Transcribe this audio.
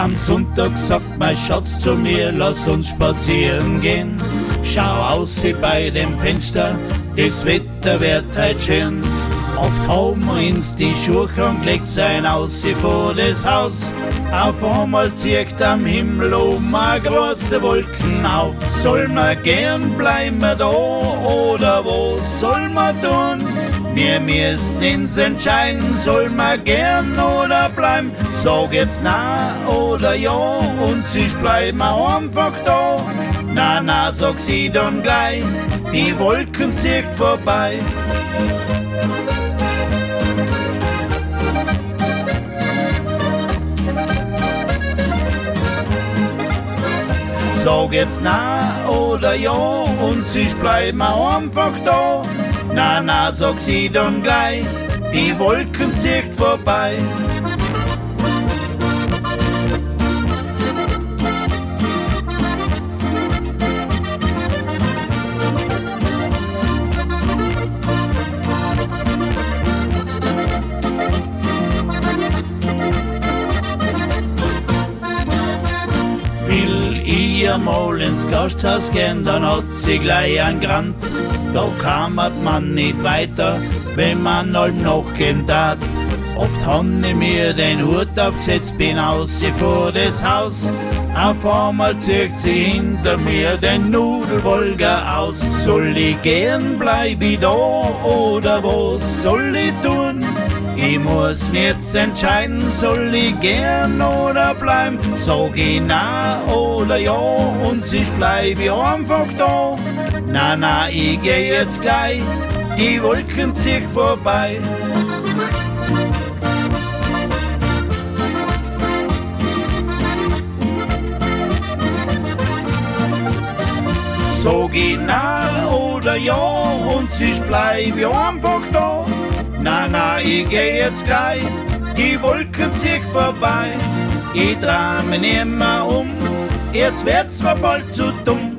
Am Sonntag sagt mein Schatz zu mir, lass uns spazieren gehen. Schau aus bei dem Fenster, das Wetter wird heut schön. Oft haben wir uns die Schuhe angelegt, sein aus vor das Haus. Auf einmal zieht am Himmel eine große Wolken auf. Soll man gern bleiben da oder was soll man tun? Wir müssen uns entscheiden, soll man gern oder bleiben? Sag jetzt na oder ja und sie bleiben einfach da. Na, sag sie dann gleich, die Wolken zieht vorbei. Sag jetzt na oder ja und sie bleiben einfach da. Na, sag sie dann gleich, die Wolken zieht vorbei. Will ich mal ins Gasthaus gehen, dann hat sie gleich ein Grand. Da kam man nicht weiter, wenn man allem nachgehen tat. Oft han ich mir den Hut aufgesetzt, bin aus vor das Haus. Auf einmal zieht sie hinter mir den Nudelwolga aus. Soll ich gehen, bleib ich da oder was soll ich tun? Ich muss mir jetzt entscheiden, soll ich gern oder bleiben? Sag ich na oder ja und ich bleib ich einfach da. Na, ich geh jetzt gleich, die Wolken ziehen vorbei. Sag ich na oder ja und ich bleib ja einfach da. Na, ich geh jetzt gleich, die Wolken ziehen vorbei. Ich dreh mich nimmer um, jetzt wird's mir bald zu dumm.